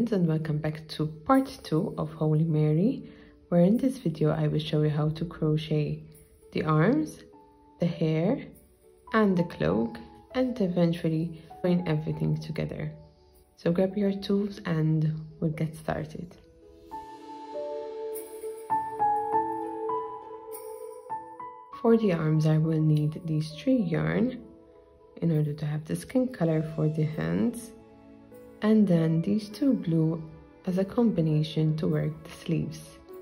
friends, and welcome back to part 2 of Holy Mary, where in this video I will show you how to crochet the arms, the hair and the cloak, and eventually join everything together. So grab your tools and we'll get started. For the arms I will need these 3 yarn in order to have the skin color for the hands, and then these 2 blue as a combination to work the sleeves.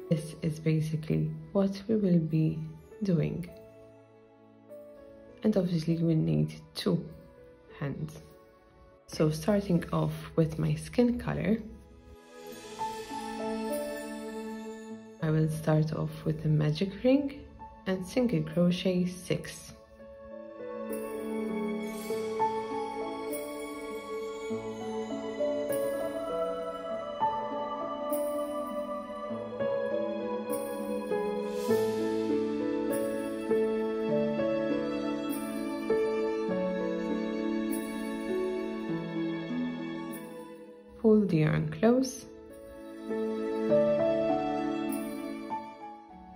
This is basically what we will be doing. And obviously we'll need 2 hands. So starting off with my skin color, I will start off with a magic ring and single crochet 6. Pull the yarn close,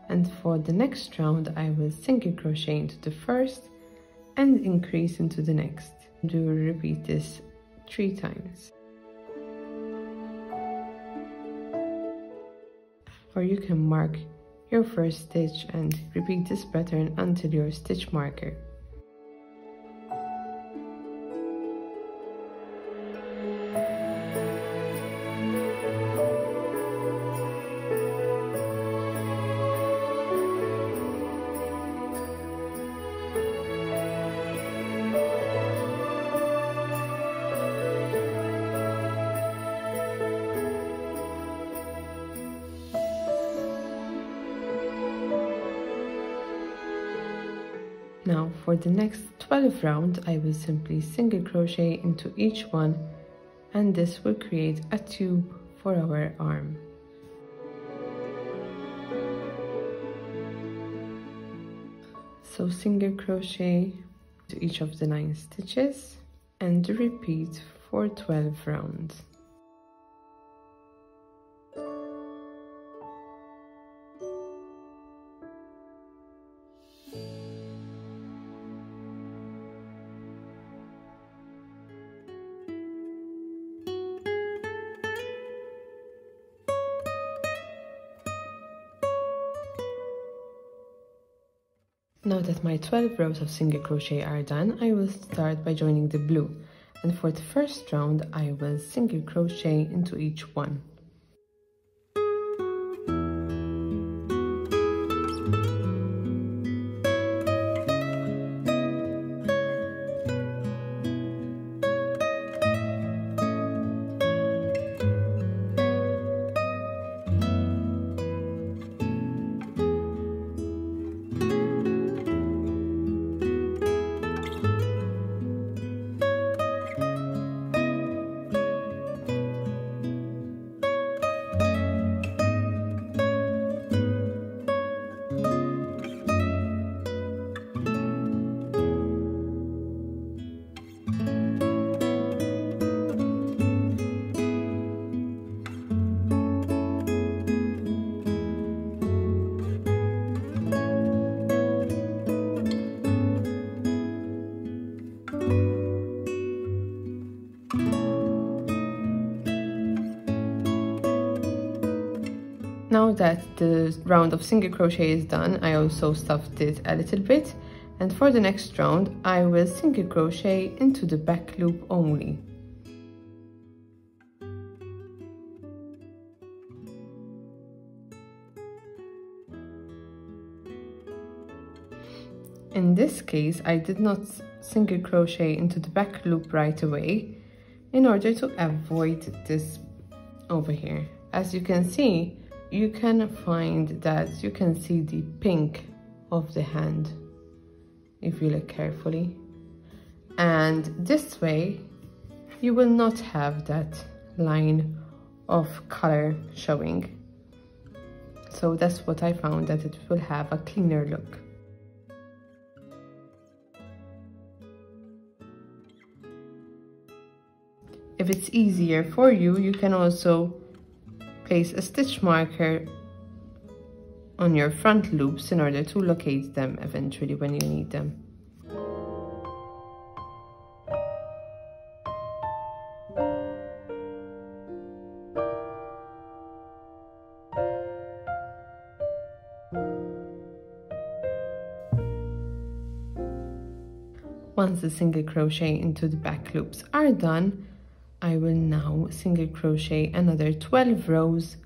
and for the next round I will single crochet into the first and increase into the next. We will repeat this 3 times. Or you can mark your first stitch and repeat this pattern until your stitch marker. Now for the next 12 rounds I will simply single crochet into each one, and this will create a tube for our arm. So single crochet to each of the 9 stitches and repeat for 12 rounds. Now that my 12 rows of single crochet are done, I will start by joining the blue, and for the first round I will single crochet into each one. Now that the round of single crochet is done, I also stuffed it a little bit, and for the next round I will single crochet into the back loop only. In this case I did not single crochet into the back loop right away in order to avoid this over here. As you can see, you can find that you can see the pink of the hand if you look carefully, and this way you will not have that line of color showing. So that's what I found, that it will have a cleaner look. If it's easier for you, you can also place a stitch marker on your front loops in order to locate them eventually when you need them. Once the single crochet into the back loops are done, I will now single crochet another 12 rows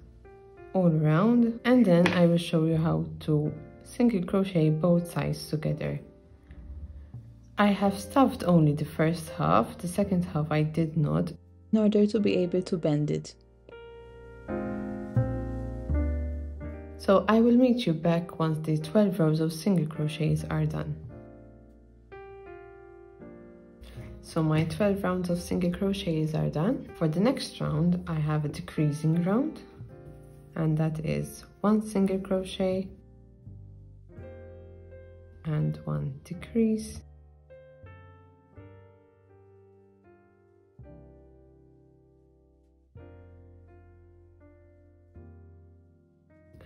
all around, and then I will show you how to single crochet both sides together. I have stuffed only the first half, the second half I did not, in order to be able to bend it. So I will meet you back once the 12 rows of single crochets are done. So my 12 rounds of single crochets are done. For the next round, I have a decreasing round, and that is 1 single crochet and 1 decrease,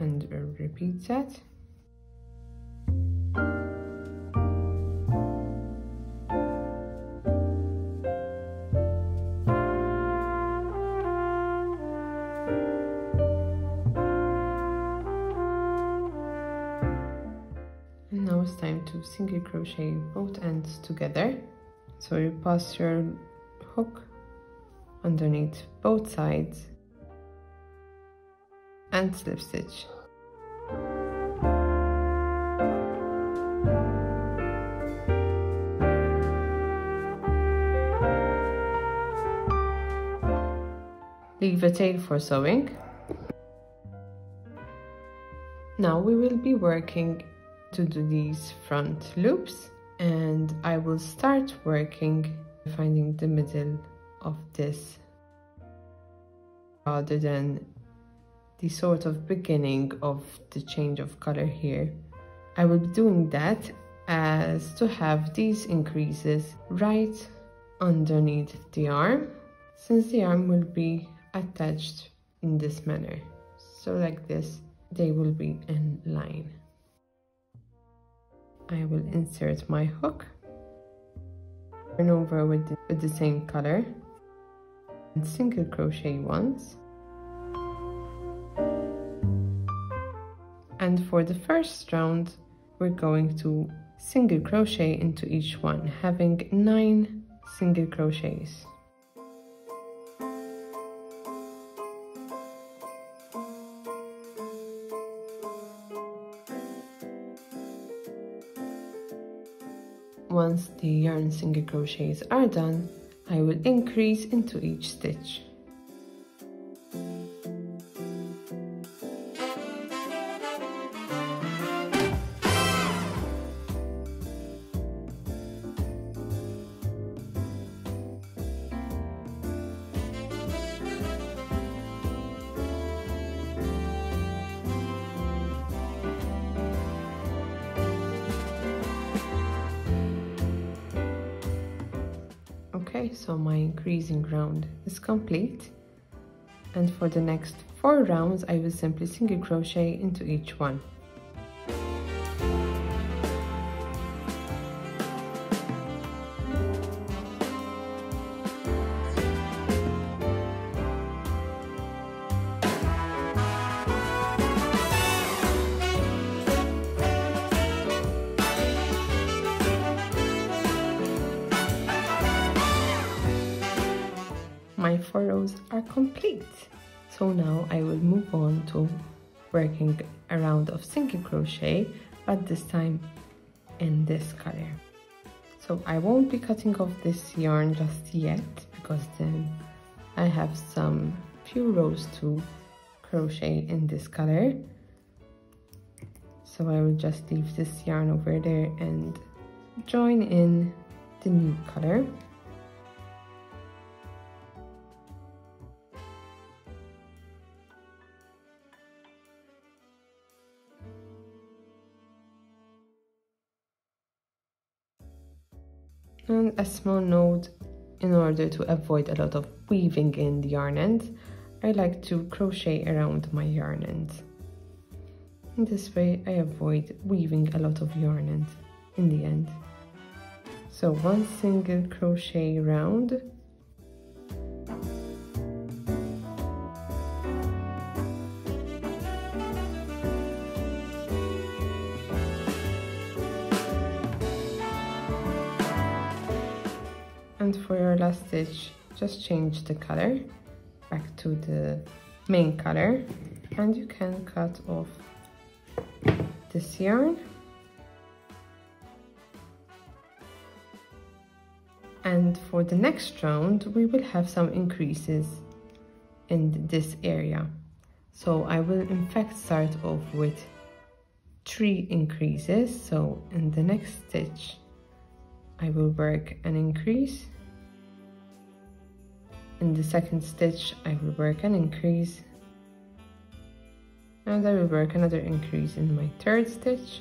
and repeat that. And now it's time to single crochet both ends together. So you pass your hook underneath both sides and slip stitch. Leave a tail for sewing. Now we will be working to do these front loops, and I will start working finding the middle of this rather than the sort of beginning of the change of color here. I will be doing that as to have these increases right underneath the arm, since the arm will be attached in this manner. So like this, they will be in line. I will insert my hook, turn over with the same color, and single crochet once. And for the first round, we're going to single crochet into each one, having 9 single crochets. Once the yarn single crochets are done, I will increase into each stitch. Okay, so my increasing round is complete, and for the next 4 rounds I will simply single crochet into each one. My 4 rows are complete. So now I will move on to working a round of single crochet, but this time in this color. So I won't be cutting off this yarn just yet, because then I have some few rows to crochet in this color. So I will just leave this yarn over there and join in the new color. And a small note in order to avoid a lot of weaving in the yarn ends, I like to crochet around my yarn ends. In this way I avoid weaving a lot of yarn ends in the end. So one single crochet round, and for your last stitch just change the color back to the main color, and you can cut off this yarn. And for the next round, we will have some increases in this area. So I will in fact start off with 3 increases. So in the next stitch, I will work an increase. In the second stitch, I will work an increase. And I will work another increase in my third stitch.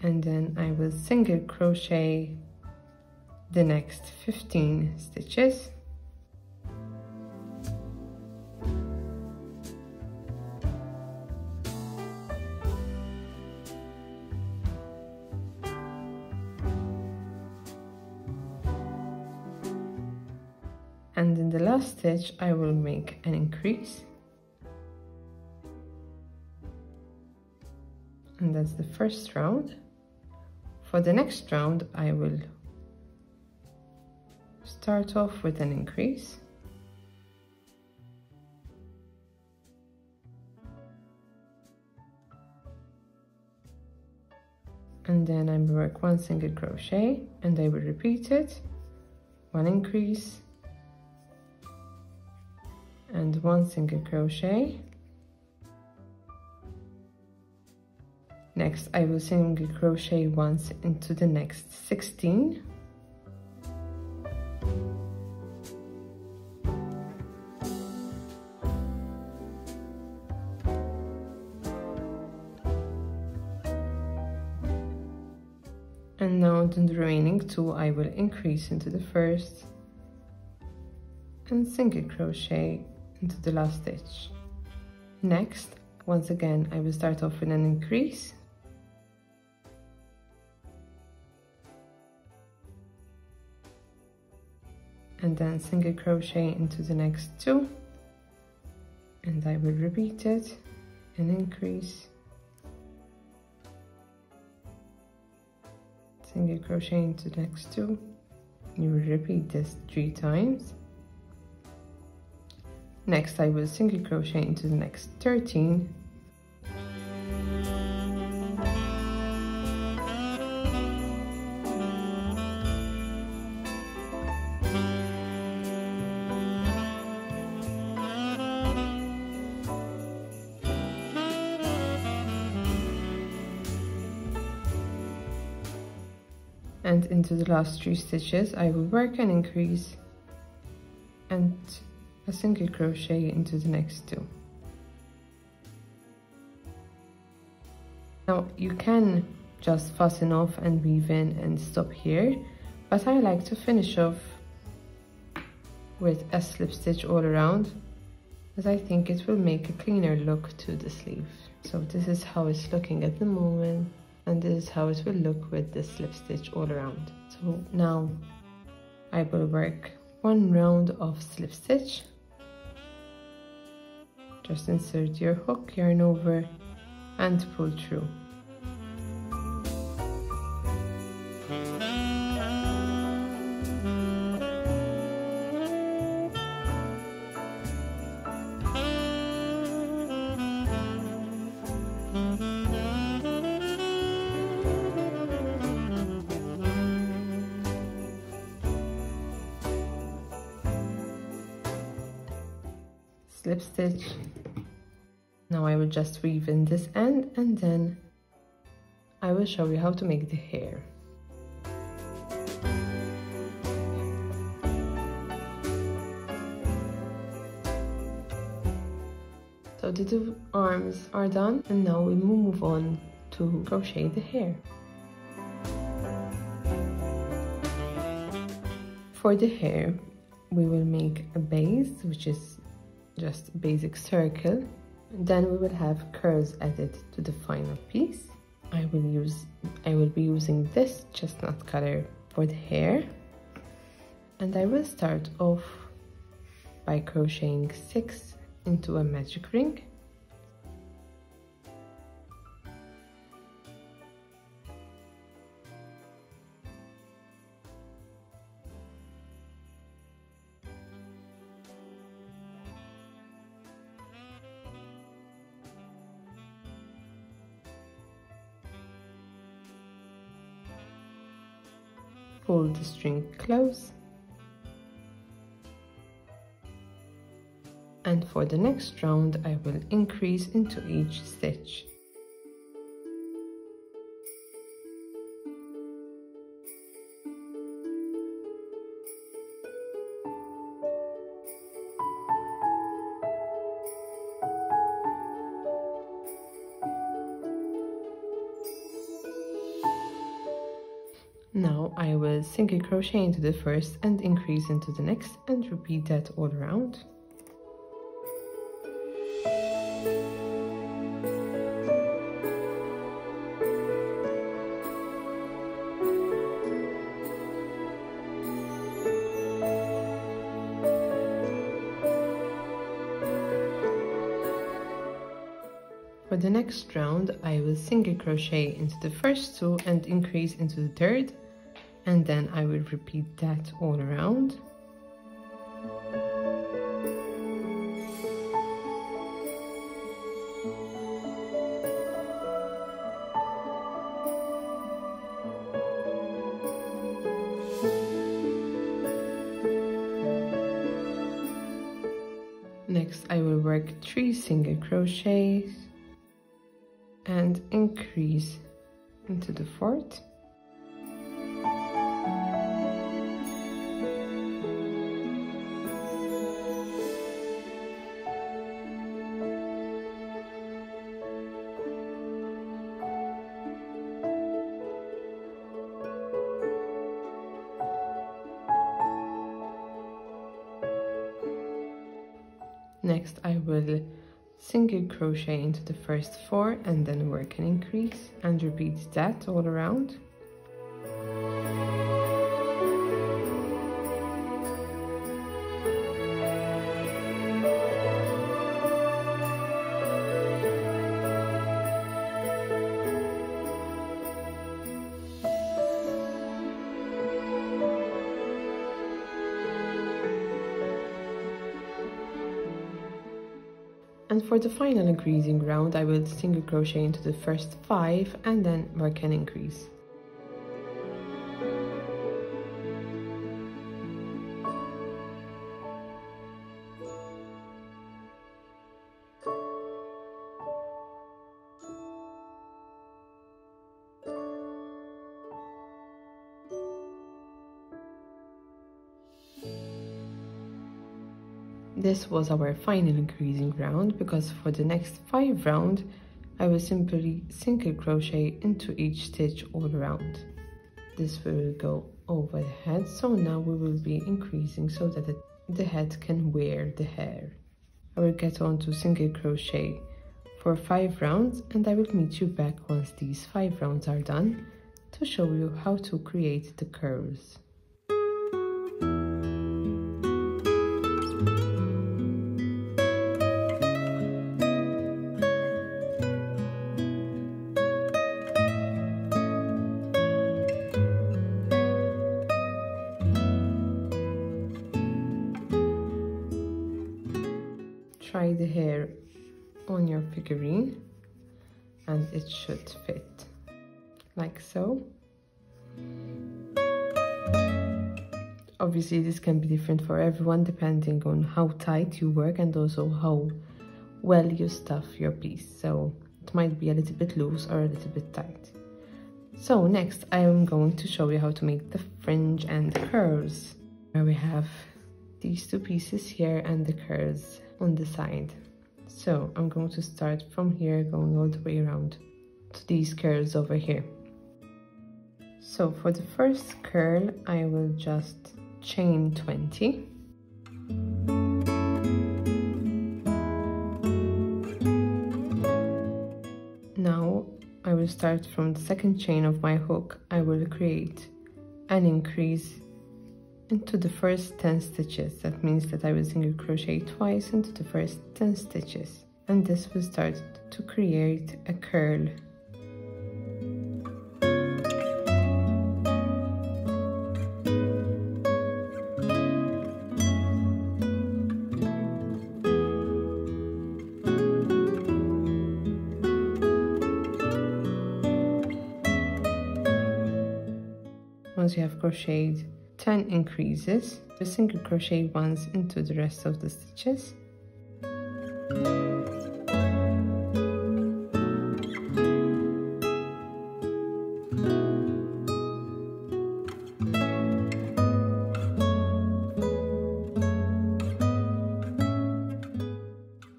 And then I will single crochet the next 15 stitches. And in the last stitch I will make an increase. And that's the first round. For the next round, I will start off with an increase. And then I will work 1 single crochet, and I will repeat it. 1 increase and 1 single crochet. Next, I will single crochet once into the next 16. And now in the remaining 2, I will increase into the first and single crochet into the last stitch. Next, once again, I will start off with an increase. And then single crochet into the next 2, and I will repeat it, an increase, single crochet into the next 2, you will repeat this 3 times. Next I will single crochet into the next 13, and into the last 3 stitches I will work an increase and a single crochet into the next 2. Now you can just fasten off and weave in and stop here, but I like to finish off with a slip stitch all around, as I think it will make a cleaner look to the sleeve. So this is how it's looking at the moment, and this is how it will look with the slip stitch all around. So now I will work 1 round of slip stitch. Just insert your hook, yarn over and pull through. Slip stitch. Now I will just weave in this end, and then I will show you how to make the hair. So So the two arms are done, and now we move on to crochet the hair. For the hair, we will make a base, which is just a basic circle. Then we will have curves added to the final piece. I will be using this chestnut color for the hair, and I will start off by crocheting 6 into a magic ring. Pull the string close, and for the next round I will increase into each stitch. Now I will single crochet into the first and increase into the next, and repeat that all around. For the next round, I will single crochet into the first 2 and increase into the third, and then I will repeat that all around. Next, I will work 3 single crochets and increase into the fourth. Next, I will single crochet into the first 4 and then work an increase, and repeat that all around. And for the final increasing round, I will single crochet into the first 5 and then work an increase. This was our final increasing round, because for the next 5 rounds I will simply single crochet into each stitch all around. This will go over the head, so now we will be increasing so that the head can wear the hair. I will get on to single crochet for 5 rounds, and I will meet you back once these 5 rounds are done to show you how to create the curves. Try the hair on your figurine and it should fit, like so. Obviously this can be different for everyone depending on how tight you work and also how well you stuff your piece, so it might be a little bit loose or a little bit tight. So next I am going to show you how to make the fringe and the curves, where we have these 2 pieces here and the curves on the side. So I'm going to start from here, going all the way around to these curls over here. So for the first curl, I will just chain 20. Now I will start from the second chain of my hook. I will create an increase into the first 10 stitches. That means that I will single crochet twice into the first 10 stitches, and this will start to create a curl. Once you have crocheted 10 increases, just single crochet once into the rest of the stitches.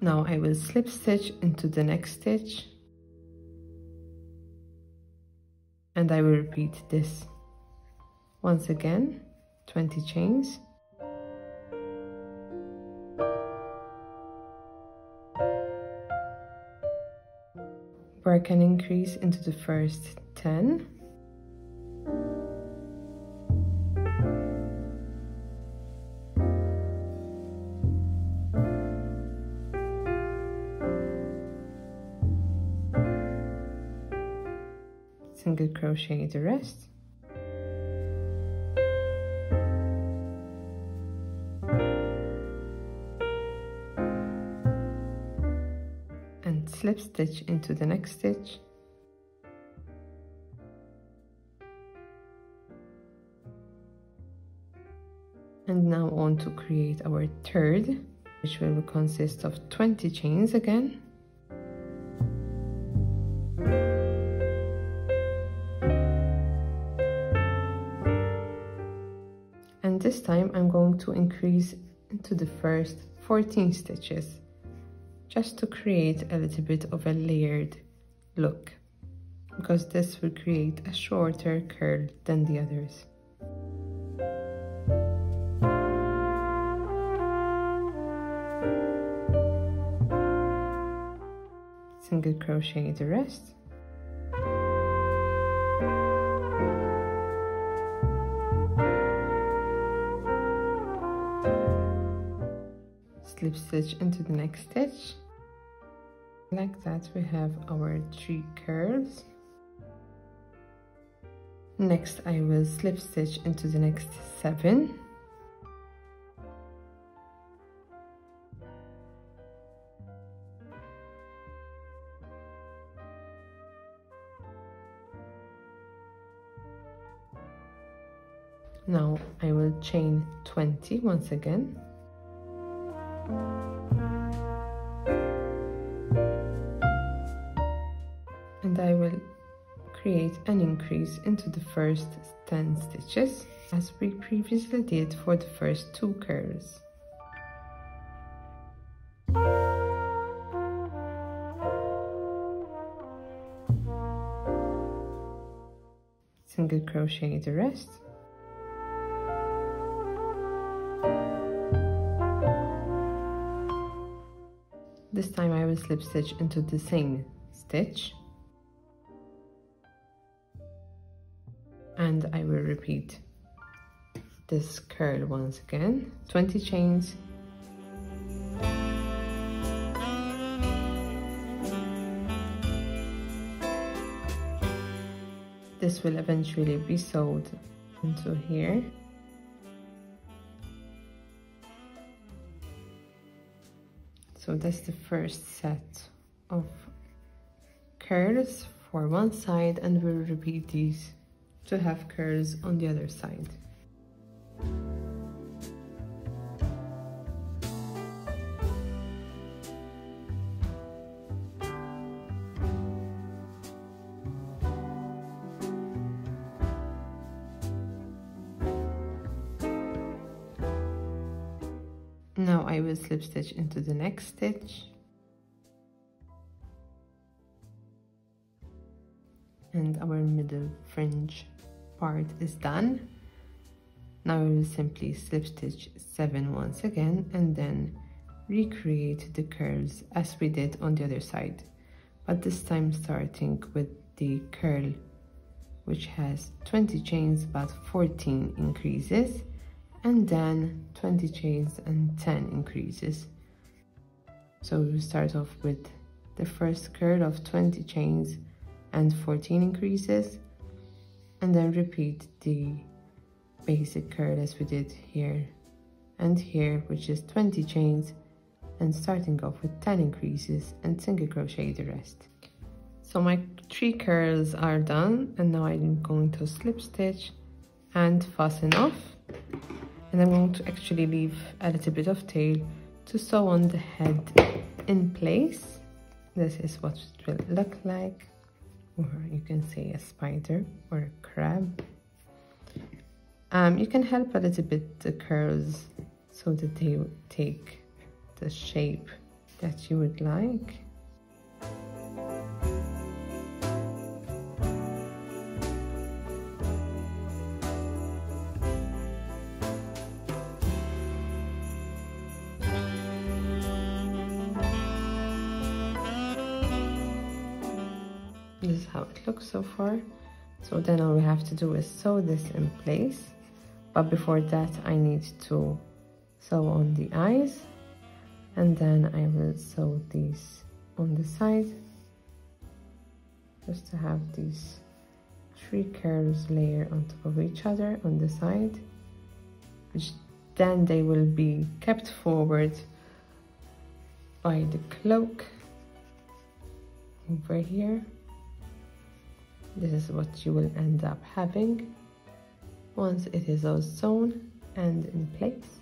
Now I will slip stitch into the next stitch, and I will repeat this once again, 20 chains. Work an increase into the first 10. Single crochet the rest. And slip stitch into the next stitch. And now on to create our third, which will consist of 20 chains again. And this time I'm going to increase into the first 14 stitches, just to create a little bit of a layered look, because this will create a shorter curl than the others. Single crochet the rest. Slip stitch into the next stitch. Like that, we have our 3 curls. Next I will slip stitch into the next 7. Now I will chain 20 once again. And I will create an increase into the first 10 stitches, as we previously did for the first 2 curls. Single crochet the rest. This time I will slip stitch into the same stitch, and I will repeat this curl once again, 20 chains. This will eventually be sewed into here. So that's the first set of curls for one side, and we'll repeat these to have curls on the other side. Now I will slip stitch into the next stitch, And our middle fringe part is done. Now we will simply slip stitch 7 once again and then recreate the curls as we did on the other side, but this time starting with the curl which has 20 chains but 14 increases, and then 20 chains and 10 increases. So we will start off with the first curl of 20 chains and 14 increases, and then repeat the basic curl as we did here and here, which is 20 chains, and starting off with 10 increases and single crochet the rest. So my 3 curls are done, and now I'm going to slip stitch and fasten off, and I'm going to actually leave a little bit of tail to sew on the head in place. This is what it will look like, or you can say a spider or a crab. You can help a little bit the curls so that they will take the shape that you would like. This is how it looks so far. So then all we have to do is sew this in place, but before that I need to sew on the eyes, and then I will sew these on the side just to have these 3 curls layer on top of each other on the side, which then they will be kept forward by the cloak over here. This is what you will end up having once it is all sewn and in place.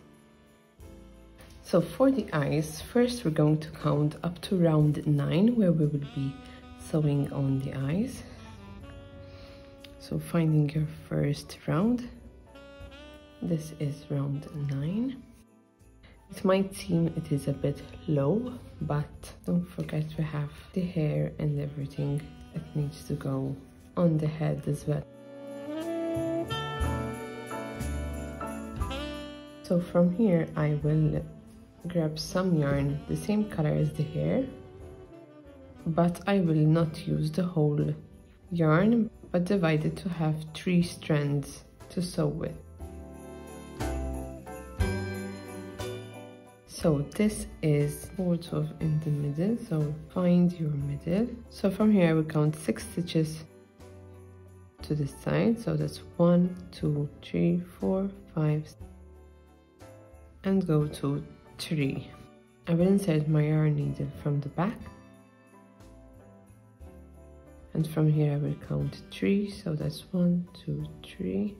So for the eyes, first we're going to count up to round 9, where we will be sewing on the eyes. So finding your first round, this is round 9. It might seem it is a bit low, but don't forget to have the hair and everything that needs to go on the head as well. So from here I will grab some yarn the same color as the hair, but I will not use the whole yarn, but divide it to have 3 strands to sew with. So this is sort of in the middle, so find your middle. So from here I will count 6 stitches to the side, so that's 1, 2, 3, 4, 5, and go to 3. I will insert my yarn needle from the back, and from here I will count 3, so that's 1, 2, 3.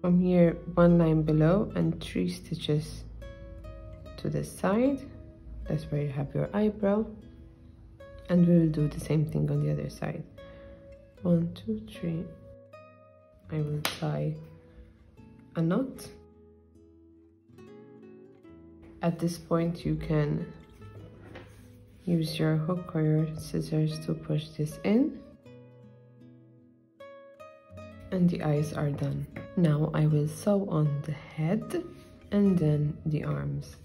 From here 1 line below and 3 stitches to the side. That's where you have your eyebrow, and we will do the same thing on the other side. 1, 2, 3. I will tie a knot. At this point you can use your hook or your scissors to push this in. And the eyes are done. Now I will sew on the head and then the arms.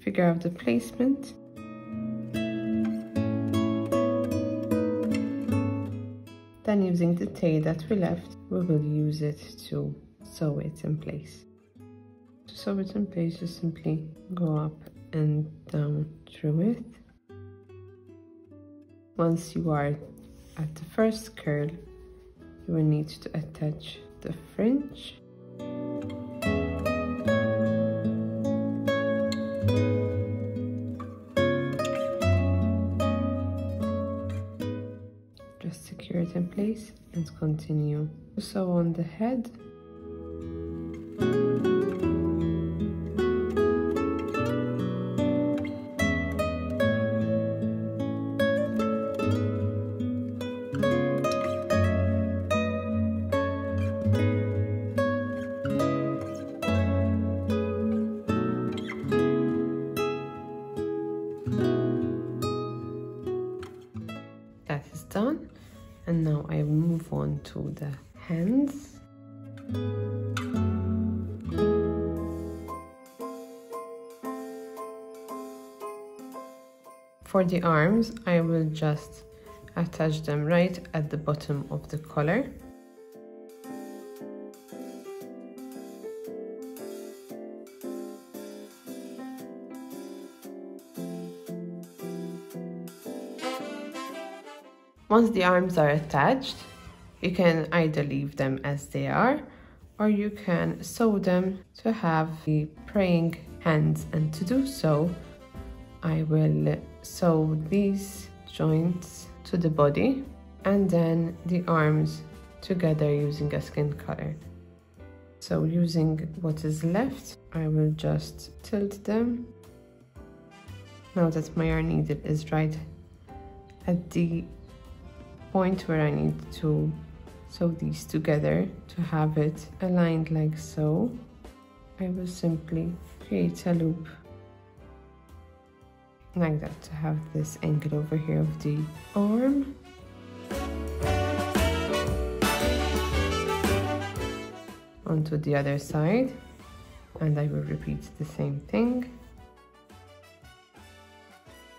Figure out the placement. Then using the tail that we left, we will use it to sew it in place. To sew it in place, just simply go up and down through it. Once you are at the first curl, you will need to attach the fringe. Just secure it in place and continue to sew on the head. That is done, and now I will move on to the hands. For the arms, I will just attach them right at the bottom of the collar. Once the arms are attached, you can either leave them as they are, or you can sew them to have the praying hands. And to do so, I will sew these joints to the body and then the arms together using a skin color. So using what is left, I will just tilt them. Now that my yarn needle is right at the point where I need to sew these together to have it aligned like so, I will simply create a loop like that to have this angle over here of the arm. Onto the other side, and I will repeat the same thing.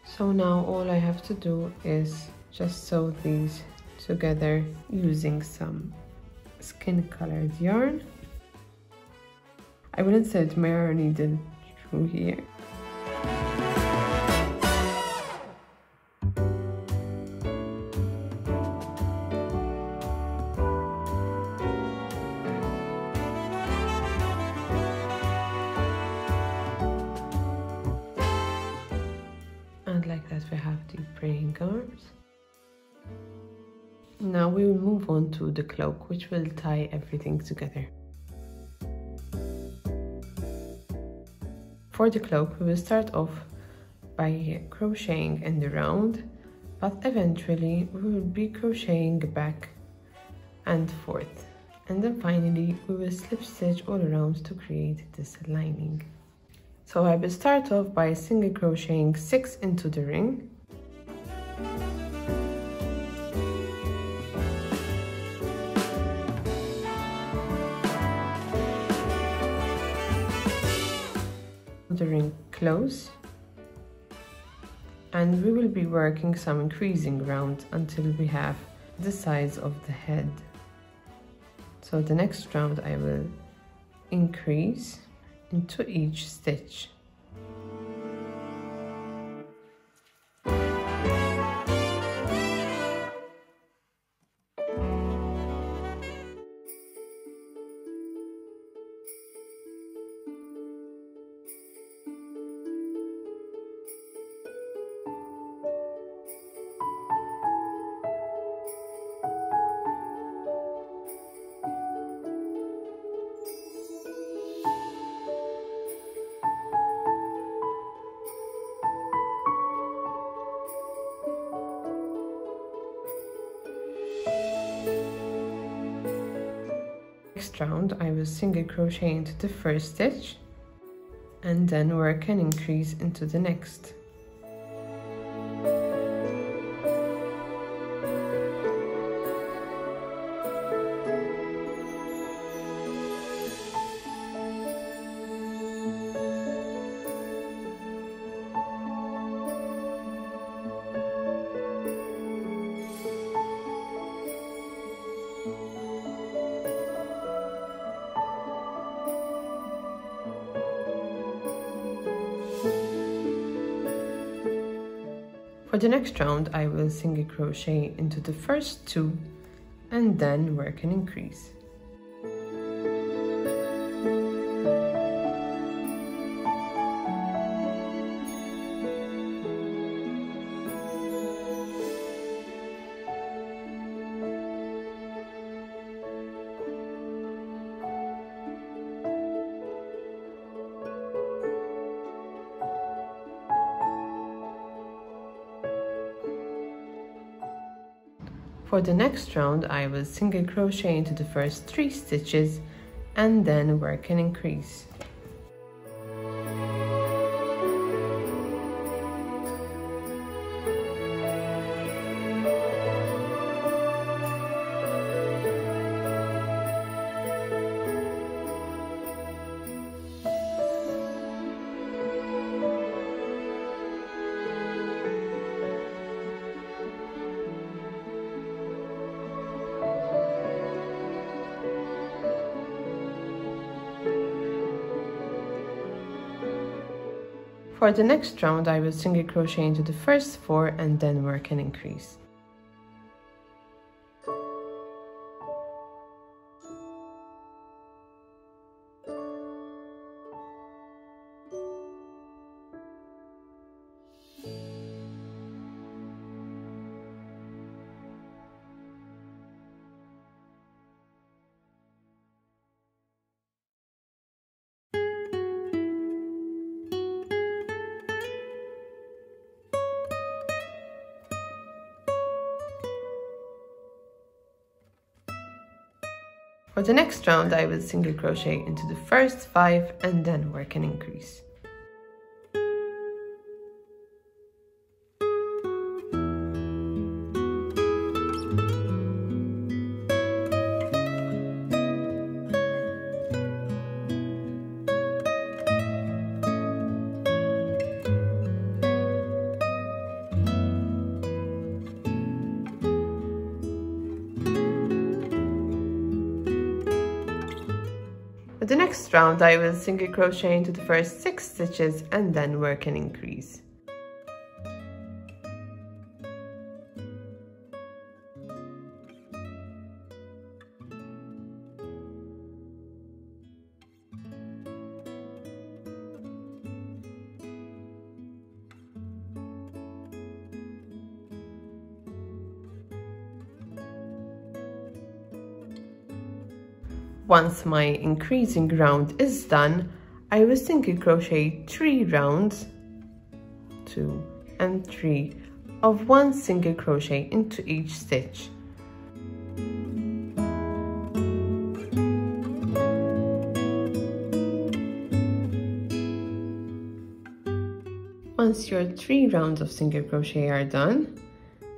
So now all I have to do is just sew these together using some skin colored yarn. I will insert my yarn needle through here. And like that we have the praying arms. Now we will move on to the cloak, which will tie everything together. For the cloak, we will start off by crocheting in the round, but eventually we will be crocheting back and forth. And then finally we will slip stitch all around to create this lining. So I will start off by single crocheting 6 into the ring. The ring close, and we will be working some increasing rounds until we have the size of the head. So the next round I will increase into each stitch. next round, I will single crochet into the first stitch and then work an increase into the next. For the next round, I will single crochet into the first two and then work an increase. For the next round, I will single crochet into the first 3 stitches and then work an increase. For the next round, I will single crochet into the first 4 and then work an increase. For the next round, I will single crochet into the first 5 and then work an increase. For the next round, I will single crochet into the first 6 stitches and then work an increase. Once my increasing round is done, I will single crochet 3 rounds, 2 and 3, of 1 single crochet into each stitch. Once your 3 rounds of single crochet are done,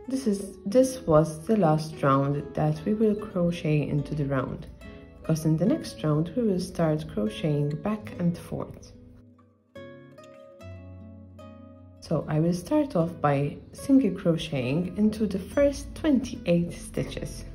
this was the last round that we will crochet into the round, because in the next round we will start crocheting back and forth. So I will start off by single crocheting into the first 28 stitches.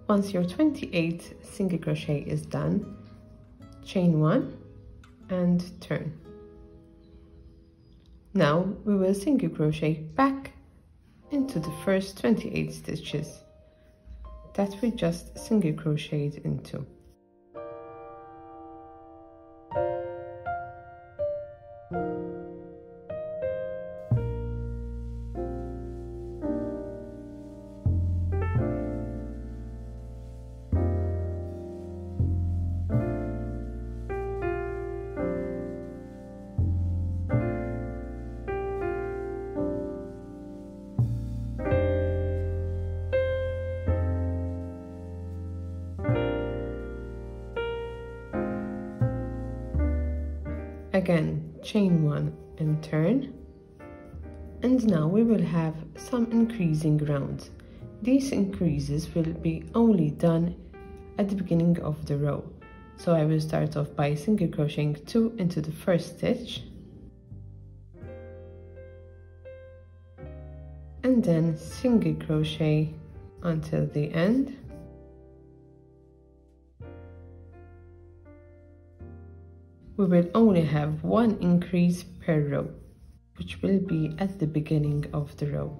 Once your 28th single crochet is done, chain 1 and turn. Now we will single crochet back into the first 28 stitches that we just single crocheted into. Again, chain 1 and turn. And now we will have some increasing rounds. These increases will be only done at the beginning of the row. So I will start off by single crocheting 2 into the first stitch, and then single crochet until the end, we will only have one increase per row, which will be at the beginning of the row.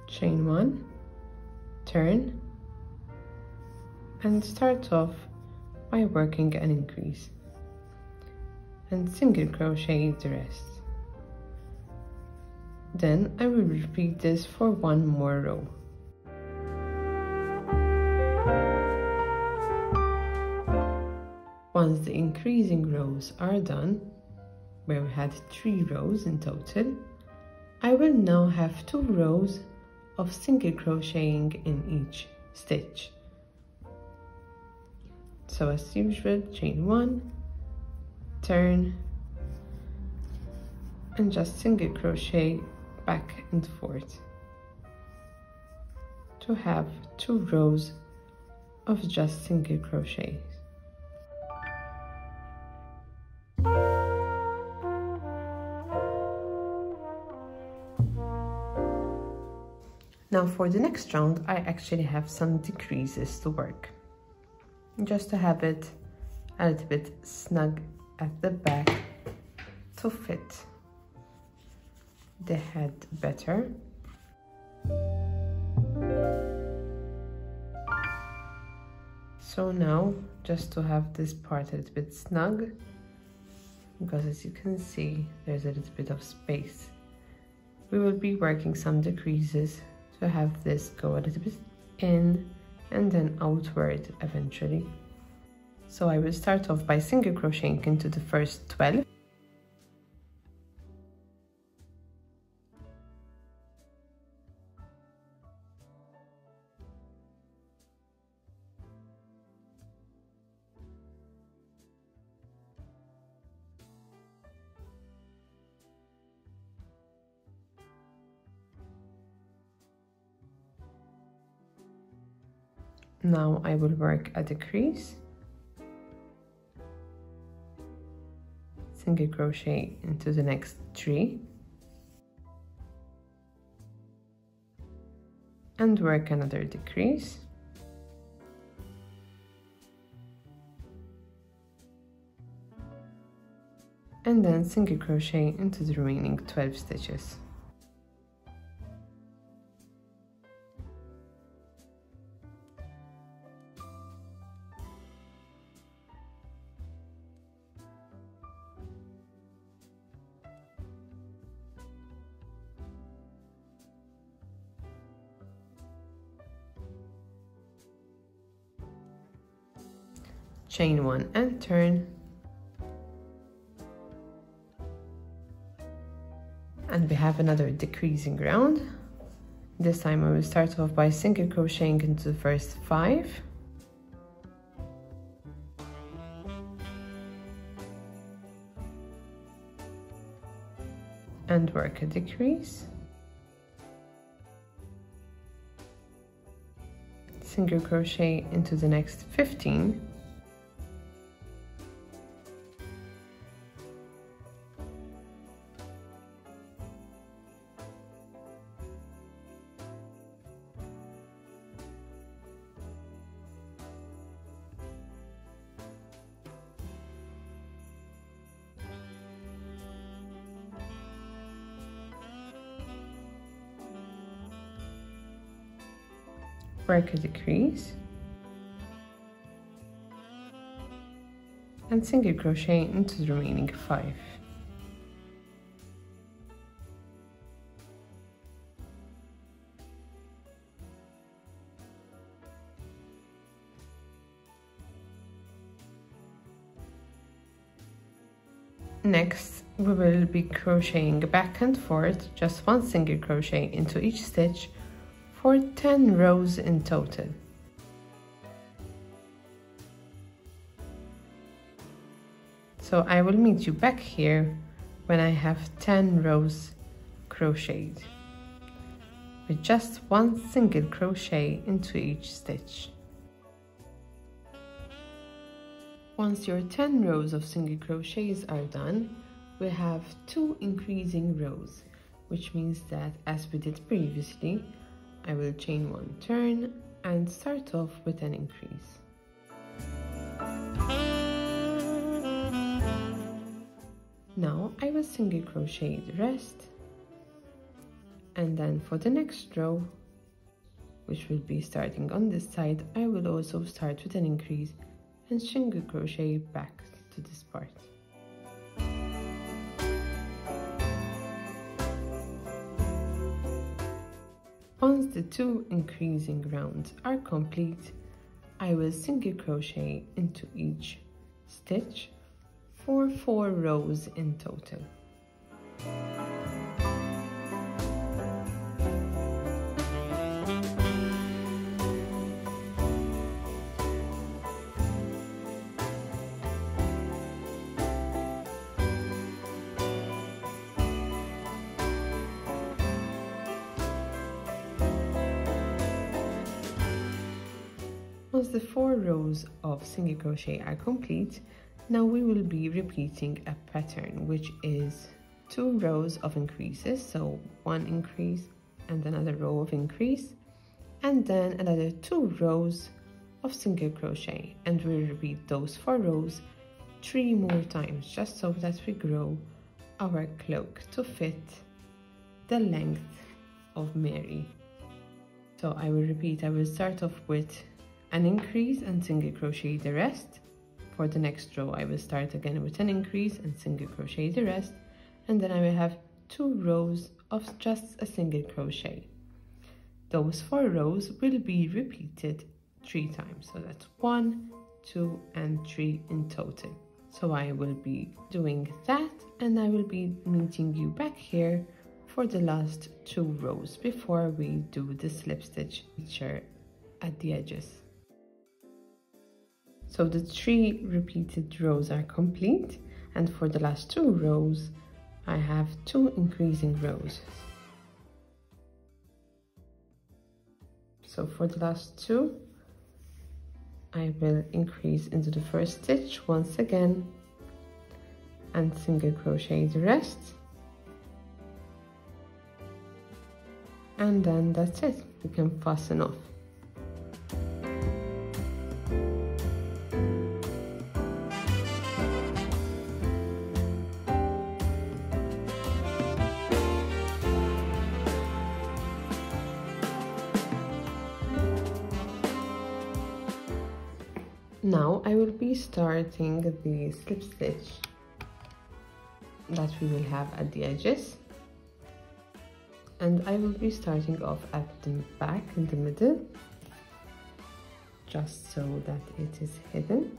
Chain 1, turn, and start off by working an increase, and single crochet the rest. Then I will repeat this for one more row. Once the increasing rows are done, where we had 3 rows in total, I will now have 2 rows of single crocheting in each stitch. So as usual, chain 1, turn, and just single crochet back and forth to have 2 rows of just single crochets. Now for the next round, I actually have some decreases to work, just to have it a little bit snug at the back to fit the head better. So now, just to have this part a little bit snug, because as you can see, there's a little bit of space, we will be working some decreases to have this go a little bit in and then outward eventually. So I will start off by single crocheting into the first 12. Now I will work a decrease, single crochet into the next 3, and work another decrease, and then single crochet into the remaining 12 stitches. Chain 1 and turn, and we have another decreasing round. This time I will start off by single crocheting into the first 5, and work a decrease, single crochet into the next 15, work a decrease, and single crochet into the remaining 5. Next, we will be crocheting back and forth, just one single crochet into each stitch for 10 rows in total. So I will meet you back here when I have 10 rows crocheted, with just one single crochet into each stitch. Once your 10 rows of single crochets are done, we have 2 increasing rows, which means that, as we did previously, I will chain 1 turn and start off with an increase. Now I will single crochet the rest, and then for the next row, which will be starting on this side, I will also start with an increase and single crochet back to this part. Once the 2 increasing rounds are complete, I will single crochet into each stitch for 4 rows in total. Once the 4 rows of single crochet are complete, now we will be repeating a pattern, which is 2 rows of increases, so 1 increase and another row of increase, and then another 2 rows of single crochet, and we'll repeat those 4 rows 3 more times, just so that we grow our cloak to fit the length of Mary. So I will repeat. I will start off with an increase and single crochet the rest. For the next row, I will start again with an increase and single crochet the rest, and then I will have 2 rows of just a single crochet. Those 4 rows will be repeated 3 times, so that's 1, 2 and 3 in total. So I will be doing that, and I will be meeting you back here for the last 2 rows before we do the slip stitch feature at the edges. So the 3 repeated rows are complete, and for the last 2 rows I have 2 increasing rows. So for the last 2, I will increase into the first stitch once again and single crochet the rest, and then that's it. We can fasten off. Now I will be starting the slip stitch that we will have at the edges, and I will be starting off at the back in the middle, just so that it is hidden.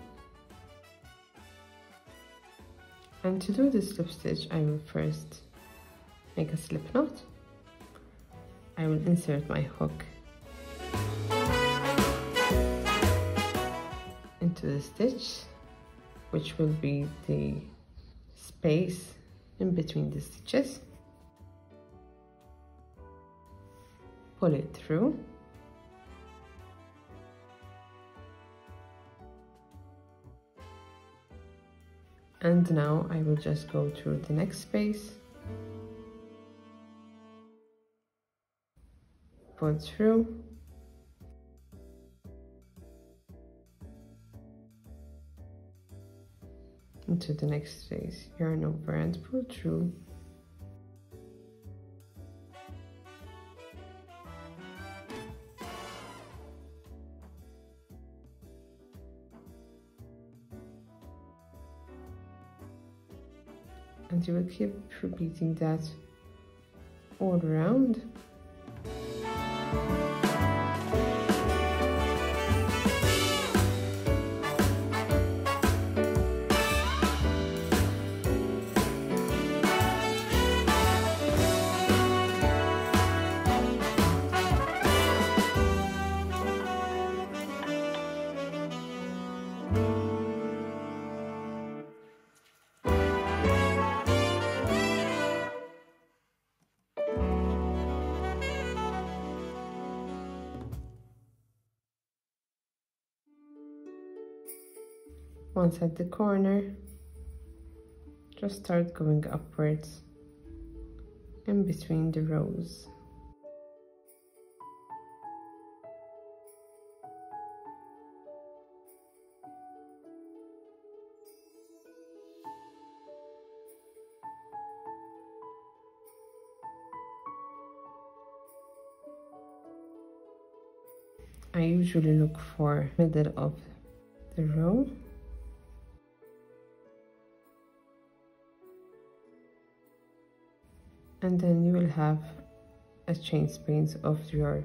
And to do the slip stitch, I will first make a slip knot. I will insert my hook into the stitch, which will be the space in between the stitches. Pull it through, and now I will just go through the next space, pull through, into the next space, yarn over and pull through, and you will keep repeating that all around. Once at the corner, just start going upwards in between the rows. I usually look for middle of the row. And then you will have a chain space of your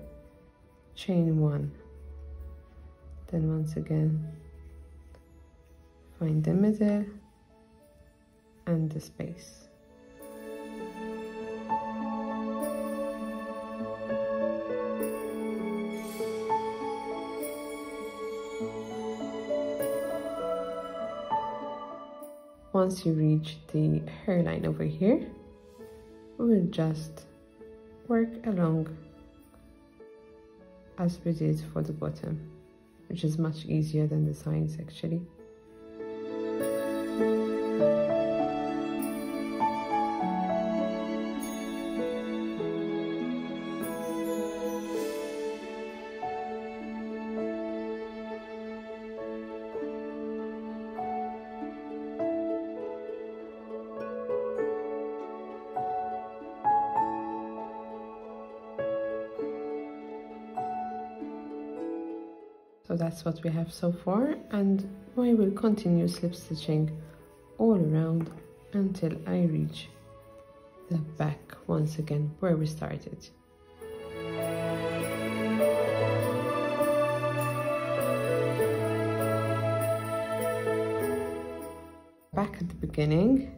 chain 1. Then once again, find the middle and the space. Once you reach the hairline over here, we will just work along as we did for the bottom, which is much easier than the sides actually. So that's what we have so far, and I will continue slip stitching all around until I reach the back once again where we started. Back at the beginning,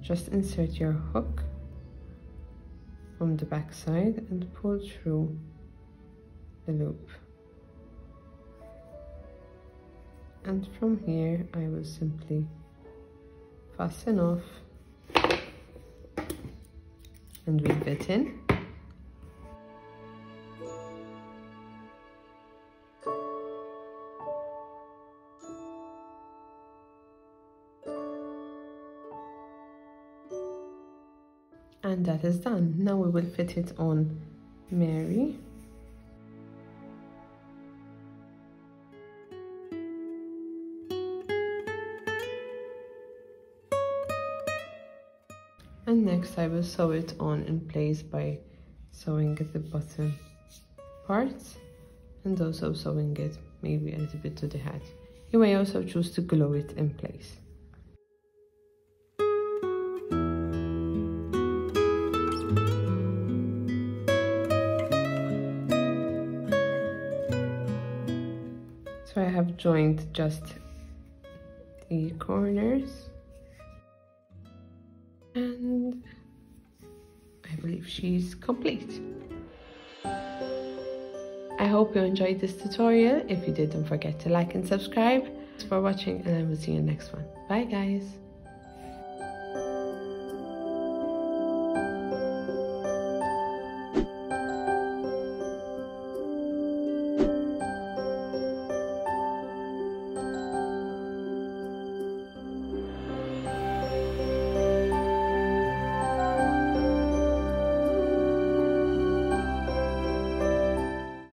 just insert your hook from the back side and pull through the loop. And from here I will simply fasten off and weave it in. And that is done. Now we will fit it on Mary. And next I will sew it on in place by sewing at the bottom parts and also sewing it maybe a little bit to the hat. You may also choose to glue it in place. So I have joined just the corners. And I believe she's complete. I hope you enjoyed this tutorial. If you did, don't forget to like and subscribe. Thanks for watching, and I will see you in the next one. Bye guys.